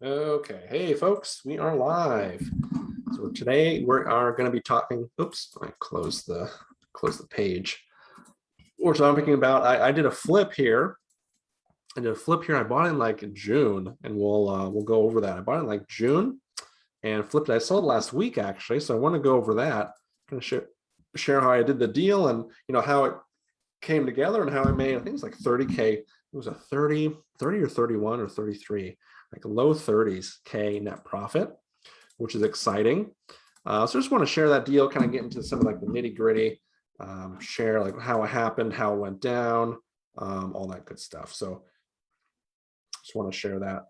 Okay, hey folks, we are live. So today we are going to be talking. Oops, I close the page. We're talking about. I did a flip here. I bought it in like June, and we'll go over that. I bought it in like June and flipped it. I sold it last week actually, so I want to go over that. I'm going to share how I did the deal and how it came together and how I made. I think it was like 30K. It was a 30 or 31 or 33, like low 30s K net profit, which is exciting. So I just want to share that deal, kind of get into some of like the nitty gritty, share like how it happened, how it went down, all that good stuff. So just want to share that.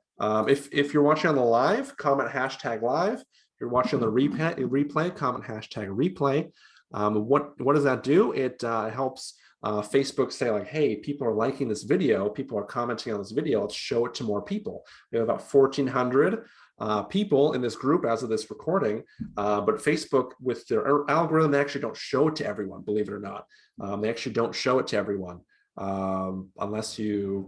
If you're watching on the live, comment hashtag live. If you're watching the replay, comment hashtag replay. What does that do? It helps Facebook say like, hey, people are liking this video, people are commenting on this video, let's show it to more people. We have about 1,400 people in this group as of this recording, but Facebook with their algorithm, they actually don't show it to everyone, believe it or not. They actually don't show it to everyone unless you're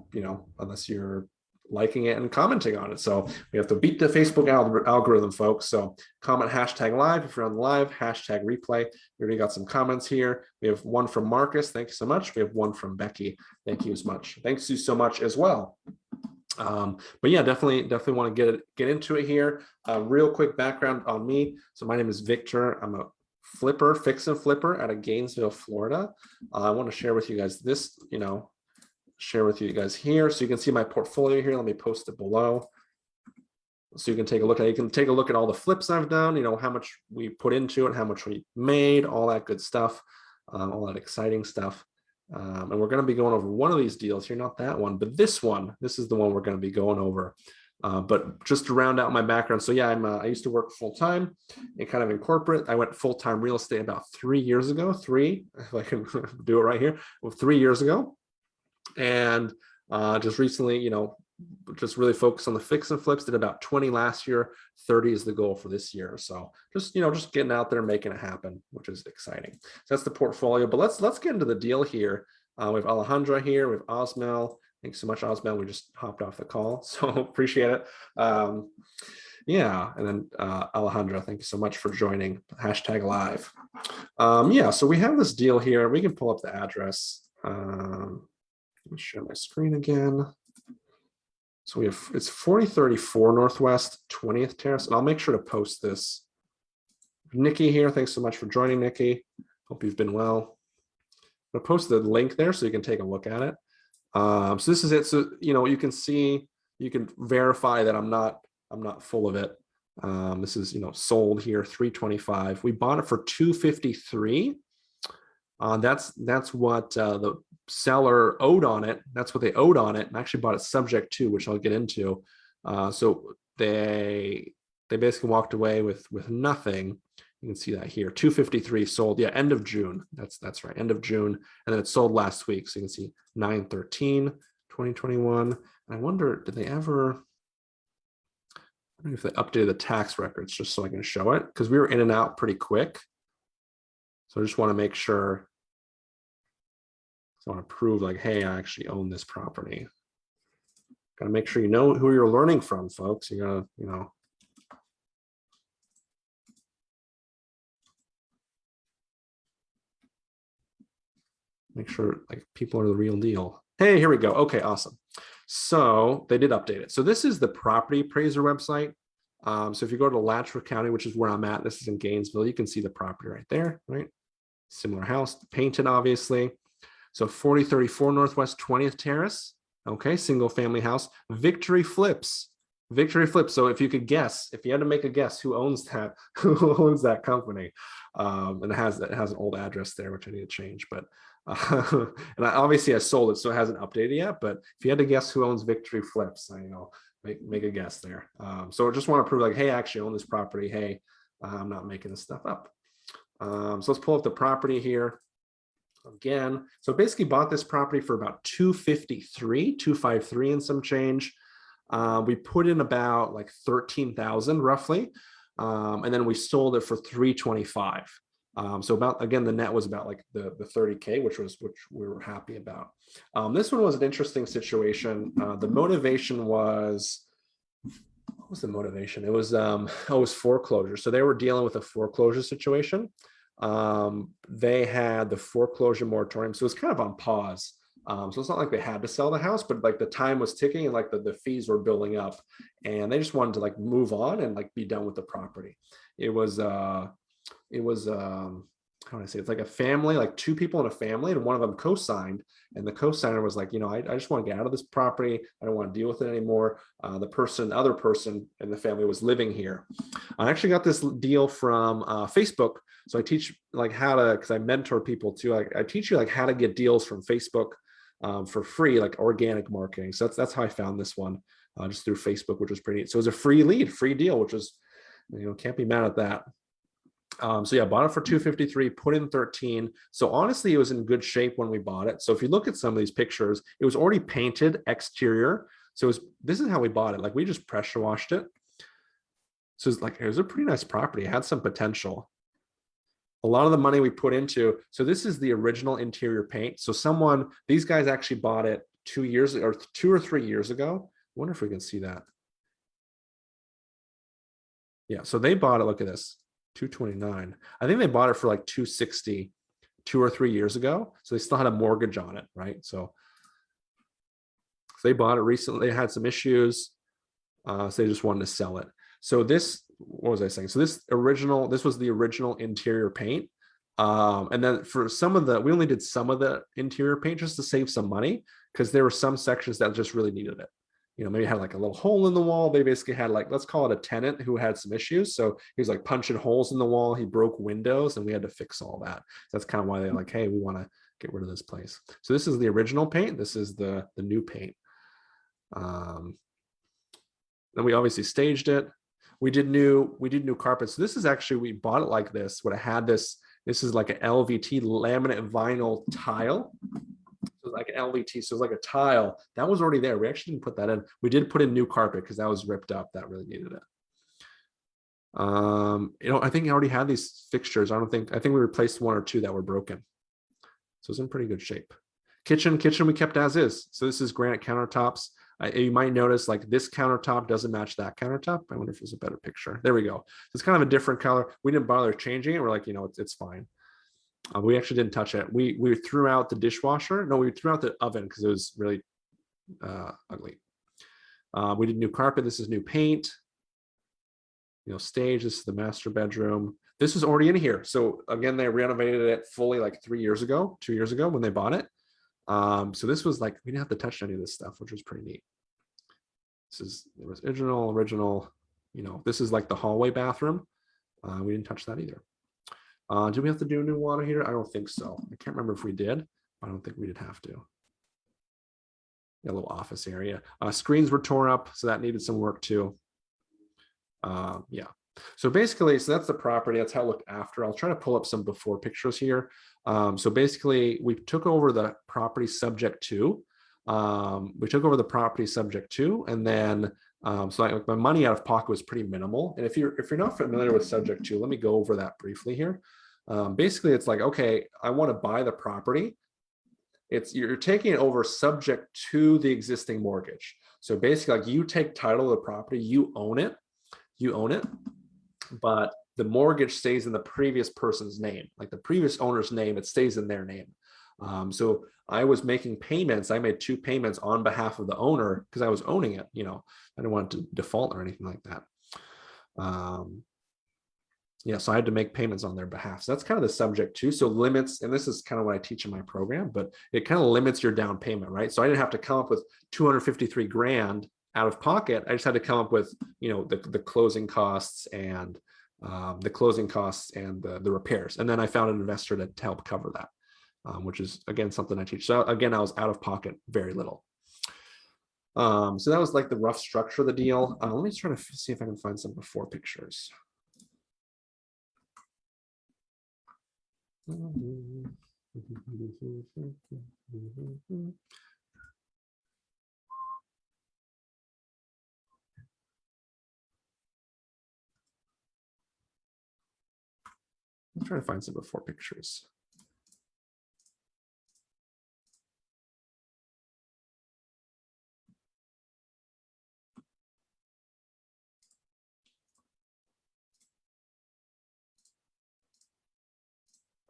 liking it and commenting on it. So we have to beat the Facebook algorithm, folks. So comment hashtag live if you're on the live, hashtag replay. We already got some comments here. We have one from Marcus. Thank you so much. We have one from Becky. Thank you as much. Thanks you so much as well. But yeah, definitely want to get into it here. Real quick background on me. So my name is Victor. I'm a fix and flipper out of Gainesville, Florida. I want to share with you guys this, share with you guys here. So you can see my portfolio here. Let me post it below. So you can take a look at it. You can take a look at all the flips I've done, how much we put into it, how much we made, all that good stuff, all that exciting stuff. And we're going to be going over one of these deals here, not that one, but this one. This is the one we're going to be going over. But just to round out my background. So yeah, I used to work full-time and kind of in corporate. I went full-time real estate about 3 years ago, if I can do it right here, 3 years ago. And just recently, just really focused on the fix and flips. Did about 20 last year. 30 is the goal for this year. So just getting out there and making it happen, which is exciting. So that's the portfolio. But let's get into the deal here. We have Alejandra here. We have Osmel. Thanks so much, Osmel. We just hopped off the call, so appreciate it. Yeah, and then Alejandra, thank you so much for joining. Hashtag live. Yeah, so we have this deal here. We can pull up the address. Let me share my screen again. So it's 4034 Northwest 20th Terrace, and I'll make sure to post this. Nikki here, thanks so much for joining, Nikki. Hope you've been well. I'll post the link there so you can take a look at it. So this is it. So you can see, you can verify that I'm not full of it. This is sold here 325. We bought it for 253. That's what the seller owed on it. That's what they owed on it, and actually bought it subject to, which I'll get into. So they basically walked away with nothing. You can see that here. 253 sold. Yeah, end of June. That's right, end of June, and then it sold last week. So you can see 9/13/2021. I wonder, did they ever? I don't know if they updated the tax records just so I can show it, because we were in and out pretty quick. So I just want to make sure. So I want to prove like, hey, I actually own this property. Got to make sure you know who you're learning from, folks. You gotta, make sure like people are the real deal. Hey, here we go. Okay, awesome. So they did update it. So this is the property appraiser website. So if you go to Alachua County, which is where I'm at, this is in Gainesville, you can see the property right there, right? Similar house, painted obviously. So 4034 Northwest 20th Terrace. Okay, single family house. Victory Flips. Victory Flips. So if you could guess, if you had to make a guess, who owns that? Who owns that company? And it has an old address there, which I need to change. But and obviously I sold it, so it hasn't updated yet. But if you had to guess who owns Victory Flips, make a guess there. So I just want to prove like, hey, I actually own this property. Hey, I'm not making this stuff up. So let's pull up the property here again. So basically bought this property for about 253 and some change. We put in about like 13,000 roughly. And then we sold it for 325. So about, again, the net was about like the 30K, which we were happy about. This one was an interesting situation. The motivation was, what was the motivation? It was foreclosure. So they were dealing with a foreclosure situation. They had the foreclosure moratorium, so it was kind of on pause. So it's not like they had to sell the house, but like the time was ticking and like the fees were building up, and they just wanted to like move on and like be done with the property. It was how do I say, it's like a family, like two people in a family, and one of them co-signed, and the co-signer was like, I just want to get out of this property. I don't want to deal with it anymore. Other person in the family was living here. I actually got this deal from Facebook. So I teach like how to, because I mentor people too. I teach you like how to get deals from Facebook for free, like organic marketing. So that's how I found this one, just through Facebook, which was pretty neat. So it was a free lead, free deal, which was, can't be mad at that. So yeah, bought it for 253, put in 13. So honestly, it was in good shape when we bought it. So if you look at some of these pictures, it was already painted exterior. So this is how we bought it. Like we just pressure washed it. So it was a pretty nice property. It had some potential. A lot of the money we put into, so this is the original interior paint. So these guys actually bought it 2 years or 2 or 3 years ago. I wonder if we can see that. Yeah, so they bought it, look at this, 229. I think they bought it for like 260 2 or 3 years ago. So they still had a mortgage on it, right? So they bought it recently. They had some issues. So they just wanted to sell it. So what was I saying? So this was the original interior paint. And then we only did some of the interior paint just to save some money, because there were some sections that just really needed it. Maybe had like a little hole in the wall. They basically had like, let's call it a tenant who had some issues. So he was like punching holes in the wall. He broke windows and we had to fix all that. So that's kind of why they're like, hey, we want to get rid of this place. So this is the original paint. This is the new paint. Then we obviously staged it. We did new carpet. So this is actually, we bought it like this, what I had this is like an LVT laminate vinyl tile. So like an LVT, so it's like a tile that was already there. We actually didn't put that in. We did put in new carpet because that was ripped up. That really needed it. I think I already had these fixtures. I think we replaced one or two that were broken. So it's in pretty good shape. Kitchen we kept as is. So this is granite countertops. You might notice like this countertop doesn't match that countertop. I wonder if there's a better picture. There we go. It's kind of a different color. We didn't bother changing it. We're like, it's fine. We actually didn't touch it. We threw out the dishwasher. No, we threw out the oven because it was really ugly. We did new carpet. This is new paint. Stage. This is the master bedroom. This was already in here. So again, they renovated it fully like 2 years ago when they bought it. So this was like, we didn't have to touch any of this stuff, which was pretty neat. This is the original. This is like the hallway bathroom. We didn't touch that either. Do we have to do a new water heater? I don't think so. I can't remember if we did. I don't think we did have to. A little office area. Screens were torn up, so that needed some work too. Yeah. So basically, that's the property. That's how it looked after. I'll try to pull up some before pictures here. So basically, we took over the property subject to. And then so my money out of pocket was pretty minimal. And if you're not familiar with subject to, let me go over that briefly here. Basically, it's like, okay, I want to buy the property. You're taking it over subject to the existing mortgage. So basically, like you take title of the property, you own it, but the mortgage stays in the previous person's name, like the previous owner's name, it stays in their name. So I was making payments. I made 2 payments on behalf of the owner because I was owning it. I didn't want to default or anything like that. So I had to make payments on their behalf. So that's kind of the subject too. So limits, and this is kind of what I teach in my program, but it kind of limits your down payment, right? So I didn't have to come up with 253 grand out of pocket. I just had to come up with, the closing costs and the repairs. And then I found an investor to help cover that, which is again, something I teach. So again, I was out of pocket very little. So that was like the rough structure of the deal. Let me try to see if I can find some before pictures. I'm trying to find some before pictures.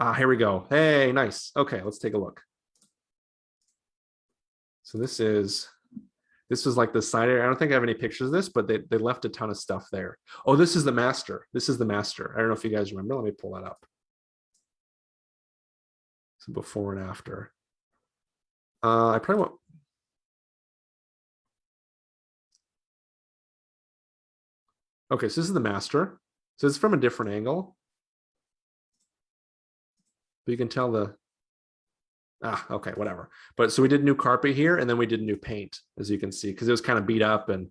Here we go. Hey, nice. Okay, let's take a look. So this was like the side area. I don't think I have any pictures of this, but they left a ton of stuff there. Oh, this is the master. This is the master. I don't know if you guys remember. Let me pull that up. So before and after. I probably want. Okay, so this is the master. So it's from a different angle. But you can tell the. Okay, whatever. But so we did new carpet here, and then we did new paint, as you can see, because it was kind of beat up, and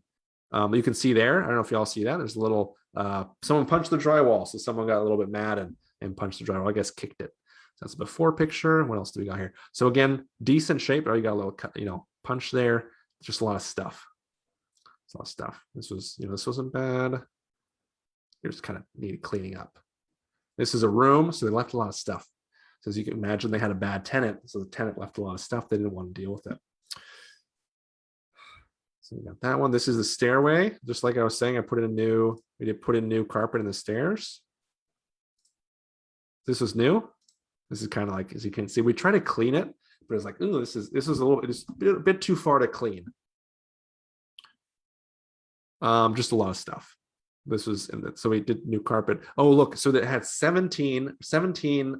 you can see there. I don't know if y'all see that. There's a little. Someone punched the drywall, so someone got a little bit mad and punched the drywall. I guess kicked it. So that's a before picture. What else do we got here? So again, decent shape. Oh, you got a little, punch there. Just a lot of stuff. It's a lot of stuff. This was, this wasn't bad. It just kind of needed cleaning up. This is a room, so they left a lot of stuff. So as you can imagine, they had a bad tenant. So the tenant left a lot of stuff. They didn't want to deal with it. So we got that one. This is the stairway. Just like I was saying, we did put in new carpet in the stairs. This was new. This is kind of like, as you can see, we try to clean it, but it's like, ooh, this is a bit too far to clean. Just a lot of stuff. This was, so we did new carpet. Oh, look, so that had 17,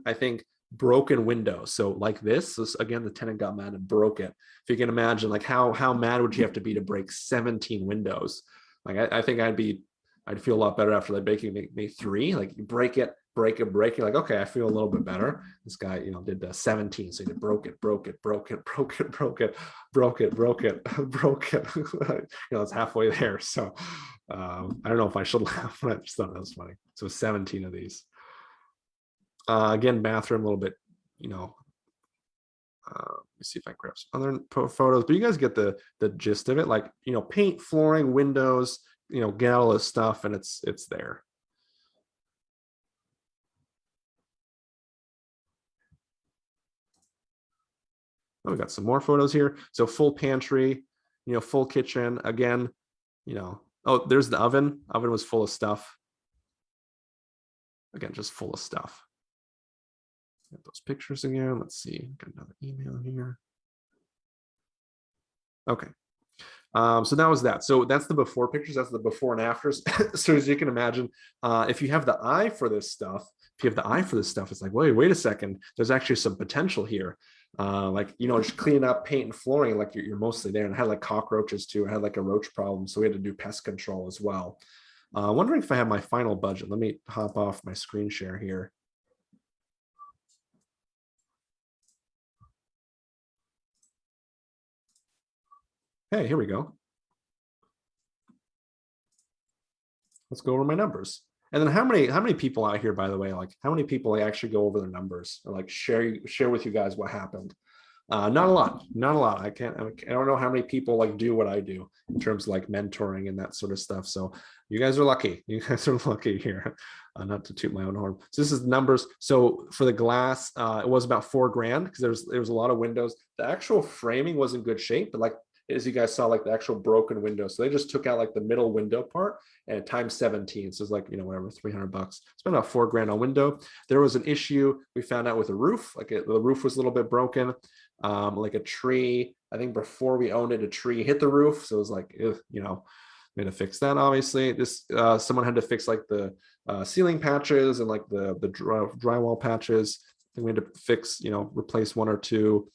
I think, broken windows. So like this again, the tenant got mad and broke it. If you can imagine, like how mad would you have to be to break 17 windows? Like I think I'd feel a lot better after like breaking maybe 3. Like you break it. You're like, okay, I feel a little bit better. This guy, did 17, so he did broke it. It's halfway there. So I don't know if I should laugh, but I just thought that was funny. So 17 of these. Again, bathroom a little bit, let me see if I can grab some other photos, but you guys get the gist of it. Like, paint, flooring, windows, get all this stuff, and it's there. Oh, we got some more photos here. So full pantry, full kitchen. Again, oh, there's the oven. Oven was full of stuff. Again, just full of stuff. Get those pictures again. Let's see. Got another email here. Okay. So that was that. So that's the before pictures. That's the before and afters. So as you can imagine, if you have the eye for this stuff, it's like, wait a second. There's actually some potential here. Like, just cleaning up paint and flooring, like you're mostly there. And I had like cockroaches too. I had like a roach problem. So we had to do pest control as well. Wondering if I have my final budget. Let me hop off my screen share here. Hey, here we go. Let's go over my numbers. And then how many people out here, by the way, like how many people actually go over their numbers or like share with you guys what happened? Not a lot. I don't know how many people like do what I do in terms of like mentoring and that sort of stuff. So you guys are lucky. You guys are lucky here. Not to toot my own horn. So this is the numbers. So for the glass, it was about $4,000 because there was a lot of windows. The actual framing was in good shape, but like as you guys saw, like the actual broken window. So they just took out like the middle window part and times 17. So it's like, whatever, $300. Spent about $4,000 on window. There was an issue we found out with the roof. Like the roof was a little bit broken. Like a tree, I think before we owned it, a tree hit the roof. So it was like, we had to fix that. Obviously this, someone had to fix like the ceiling patches and like the drywall patches. I think we had to fix, replace 1 or 2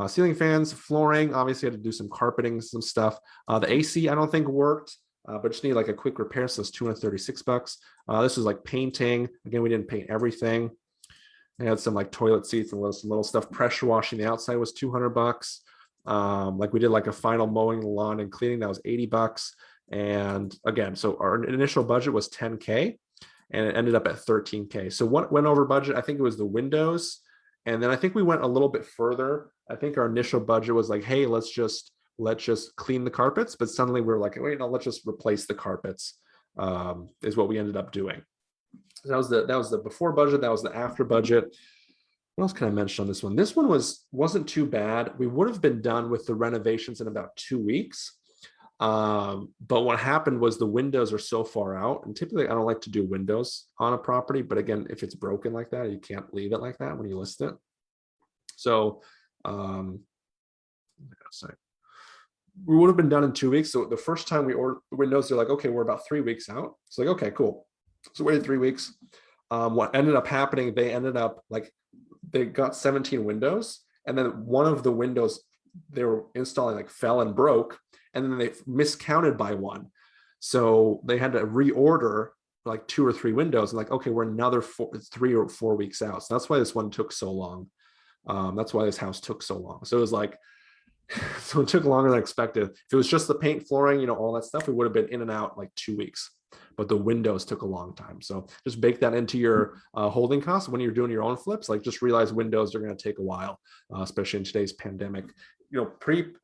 ceiling fans, flooring. Obviously had to do some carpeting, some stuff. The AC I don't think worked, but just need like a quick repair. So it's $236. This was like painting. Again, we didn't paint everything. I had some like toilet seats and some little stuff. Pressure washing the outside was $200. Like we did like a final mowing the lawn and cleaning, that was $80. And again, so our initial budget was $10K and it ended up at $13K. So what went over budget? I think it was the windows. And then I think we went a little bit further. I think our initial budget was like, hey, let's just clean the carpets. But suddenly we were like, wait, no, let's just replace the carpets, is what we ended up doing. So that was the before budget. That was the after budget. What else can I mention on this one? This one wasn't too bad. We would have been done with the renovations in about 2 weeks. But what happened was the windows are so far out, and typically I don't like to do windows on a property, but again, if it's broken like that, you can't leave it like that when you list it. So we would have been done in 2 weeks. So the first time we ordered the windows, they're like, okay, we're about 3 weeks out. It's like, okay, cool. So waited 3 weeks. What ended up happening, they ended up like, they got 17 windows, and then one of the windows they were installing like fell and broke, and then they miscounted by one. So they had to reorder like 2 or 3 windows, and like, okay, we're another 3 or 4 weeks out. So that's why this one took so long. That's why this house took so long. So it was like, so it took longer than expected. If it was just the paint, flooring, you know, all that stuff, we would have been in and out like 2 weeks. But the windows took a long time. So just bake that into your holding costs when you're doing your own flips. Like, just realize windows are going to take a while, especially in today's pandemic. You know,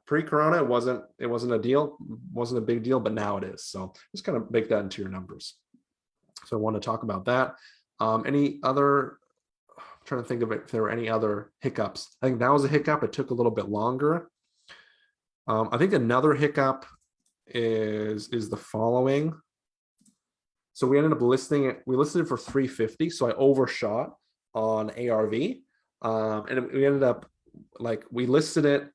pre-corona, it wasn't a deal, wasn't a big deal, but now it is. So just kind of bake that into your numbers. So I want to talk about that. Any other? I'm trying to think of if there were any other hiccups. I think that was a hiccup. It took a little bit longer. I think another hiccup is the following. So we ended up listing it. We listed it for 350. So I overshot on ARV, and we ended up like, we listed it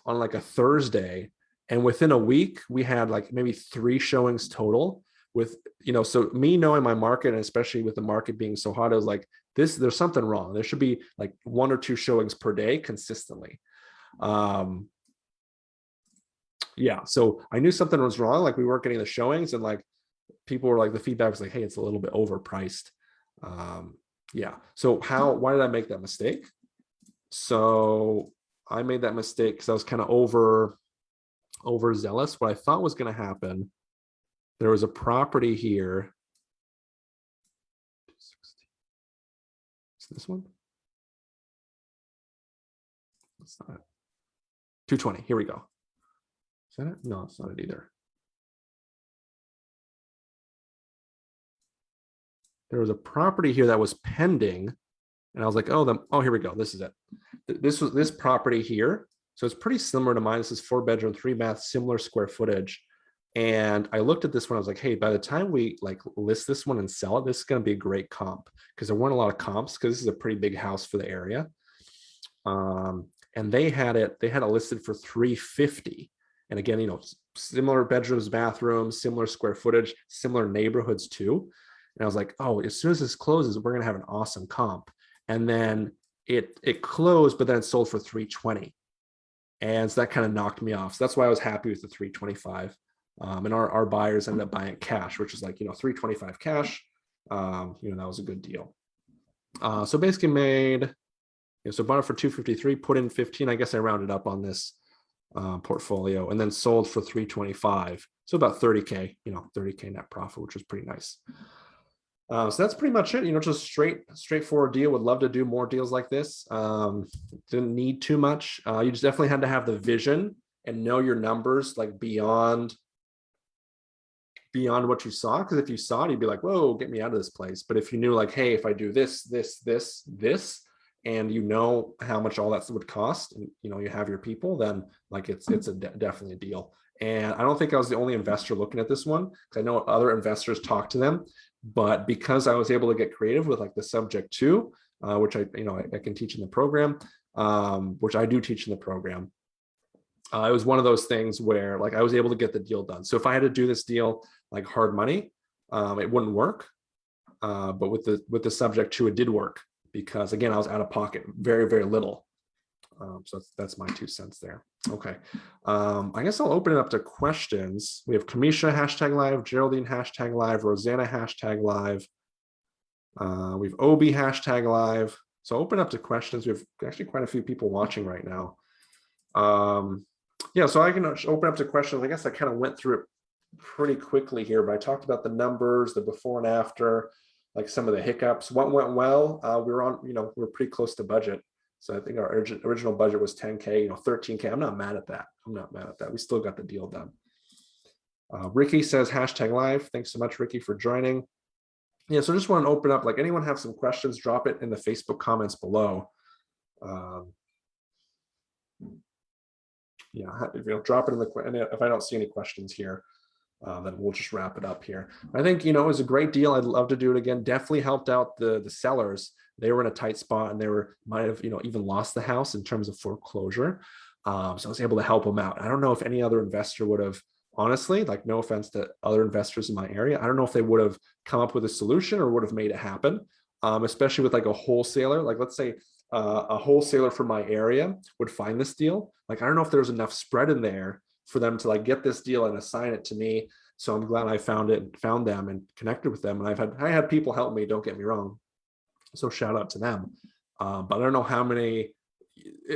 on like a Thursday, and within a week we had like maybe 3 showings total. With, you know, so me knowing my market, and especially with the market being so hot, I was like, there's something wrong. There should be like 1 or 2 showings per day consistently. Yeah, so I knew something was wrong. Like, we weren't getting the showings, and like people were like, the feedback was like, hey, it's a little bit overpriced. Yeah. So why did I make that mistake? So I made that mistake because I was kind of overzealous. What I thought was going to happen, there was a property here. Is this one? That's not it. 220. Here we go. Is that it? No, it's not it either. There was a property here that was pending, and I was like, oh, here we go. This is it. This was this property here. So it's pretty similar to mine. This is 4-bedroom, 3-bath, similar square footage. And I looked at this one. I was like, hey, by the time we like list this one and sell it, this is going to be a great comp, because there weren't a lot of comps, because this is a pretty big house for the area. And they had it listed for 350. And again, you know, similar bedrooms, bathrooms, similar square footage, similar neighborhoods too. And I was like, oh, as soon as this closes, we're going to have an awesome comp. And then it closed, but then it sold for 320. And so that kind of knocked me off. So that's why I was happy with the 325. And our buyers ended up buying cash, which is like, you know, 325 cash. You know, that was a good deal. So basically made, you know, so bought it for 253, put in 15. I guess I rounded up on this portfolio, and then sold for 325. So about 30K, you know, 30K net profit, which was pretty nice. So that's pretty much it. You know, just straightforward deal. Would love to do more deals like this. Didn't need too much. You just definitely had to have the vision and know your numbers like beyond what you saw. Because if you saw it, you'd be like, whoa, get me out of this place. But if you knew like, hey, if I do this, and you know how much all that would cost, and you know you have your people, then like it's definitely a deal. And I don't think I was the only investor looking at this one, because I know other investors talk to them. But because I was able to get creative with like the subject to, which I can teach in the program, which I do teach in the program. It was one of those things where like I was able to get the deal done. So if I had to do this deal like hard money, it wouldn't work. But with the subject to, it did work, because again, I was out of pocket very, very little. So that's my 2 cents there. Okay. I guess I'll open it up to questions. We have Kamisha #live, Geraldine #live, Rosanna #live. We've Obi #live. So open up to questions. We have actually quite a few people watching right now. Yeah, so I can open up to questions. I guess I kind of went through it pretty quickly here, but I talked about the numbers, the before and after, like some of the hiccups. What went well? We're pretty close to budget. So I think our original budget was 10K, 13K. I'm not mad at that. We still got the deal done. Ricky says #live. Thanks so much, Ricky, for joining. Yeah, so just want to open up, like anyone have some questions, drop it in the Facebook comments below. yeah, drop it in the, and if I don't see any questions here, then we'll just wrap it up here. I think, it was a great deal. I'd love to do it again. Definitely helped out the sellers. They were in a tight spot and might have, even lost the house in terms of foreclosure. So I was able to help them out. I don't know if any other investor would have, honestly, like, no offense to other investors in my area, I don't know if they would have come up with a solution or would have made it happen. Especially with like a wholesaler, like let's say a wholesaler from my area would find this deal. Like, I don't know if there's enough spread in there for them to like get this deal and assign it to me. So I'm glad I found them and connected with them. And I had people help me, don't get me wrong. So shout out to them. But I don't know how many,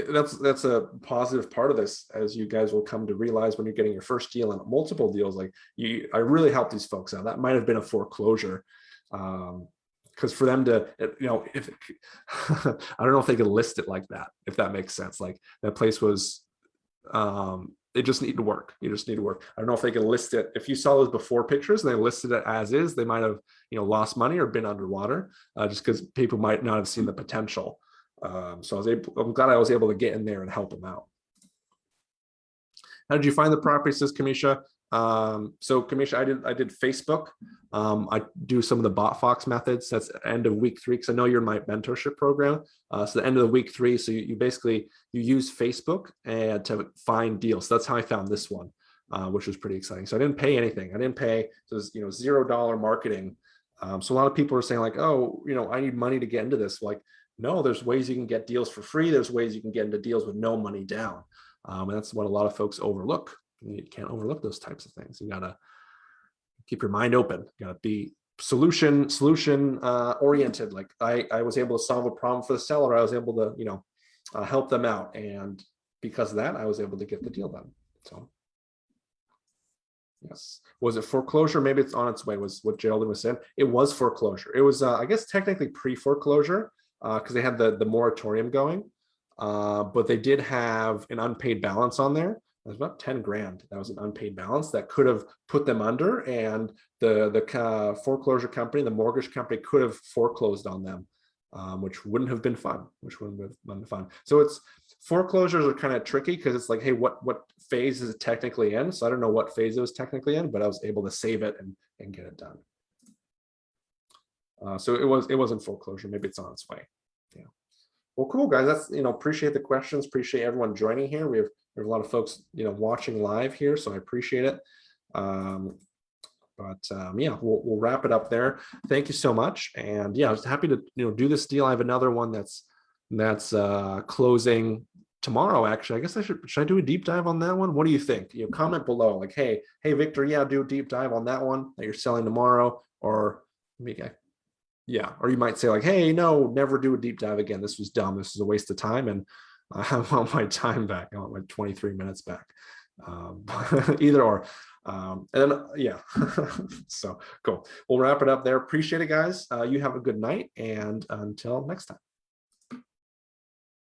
that's a positive part of this, as you guys will come to realize when you're getting your first deal and multiple deals, like I really helped these folks out. That might've been a foreclosure. Because for them to, if I don't know if they could list it like that, if that makes sense. Like, that place was, they just need to work. You just need to work. I don't know if they can list it. If you saw those before pictures and they listed it as is, they might have, lost money or been underwater, just because people might not have seen the potential. So I'm glad I was able to get in there and help them out. How did you find the property, says Kamisha? So Kamisha, I did Facebook. I do some of the BotFox methods. That's end of week 3, because I know you're in my mentorship program. So the end of the week 3, so you basically use Facebook and to find deals. So that's how I found this one, which was pretty exciting. So I didn't pay anything. I didn't pay. So it was, $0 marketing. So a lot of people are saying like, oh, I need money to get into this. Like, no, there's ways you can get deals for free. There's ways you can get into deals with no money down. And that's what a lot of folks overlook. You can't overlook those types of things. You gotta keep your mind open. You gotta be solution oriented. Like I was able to solve a problem for the seller. I was able to help them out, and because of that, I was able to get the deal done. So yes, was it foreclosure? Maybe it's on its way. Was what Geraldine was saying. It was foreclosure. It was I guess technically pre-foreclosure because they had the moratorium going, but they did have an unpaid balance on there. It was about 10 grand. That was an unpaid balance that could have put them under, and the foreclosure company, the mortgage company, could have foreclosed on them, which wouldn't have been fun. So foreclosures are kind of tricky because it's like, hey, what phase is it technically in? So I don't know what phase it was technically in, but I was able to save it and get it done. So it wasn't foreclosure. Maybe it's on its way. Yeah. Well, cool, guys. That's, appreciate the questions. Appreciate everyone joining here. There's a lot of folks, watching live here, so I appreciate it. Yeah, we'll wrap it up there. Thank you so much. And yeah, I was happy to, do this deal. I have another one that's closing tomorrow. Actually, I guess should I do a deep dive on that one? What do you think? Comment below, like, hey, Victor, yeah, do a deep dive on that one that you're selling tomorrow, or maybe yeah, or you might say like, hey, no, never do a deep dive again. This was dumb. This is a waste of time, and I want my time back. I want my 23 minutes back. Either or. And then, yeah, so cool. We'll wrap it up there. Appreciate it, guys. You have a good night, and until next time.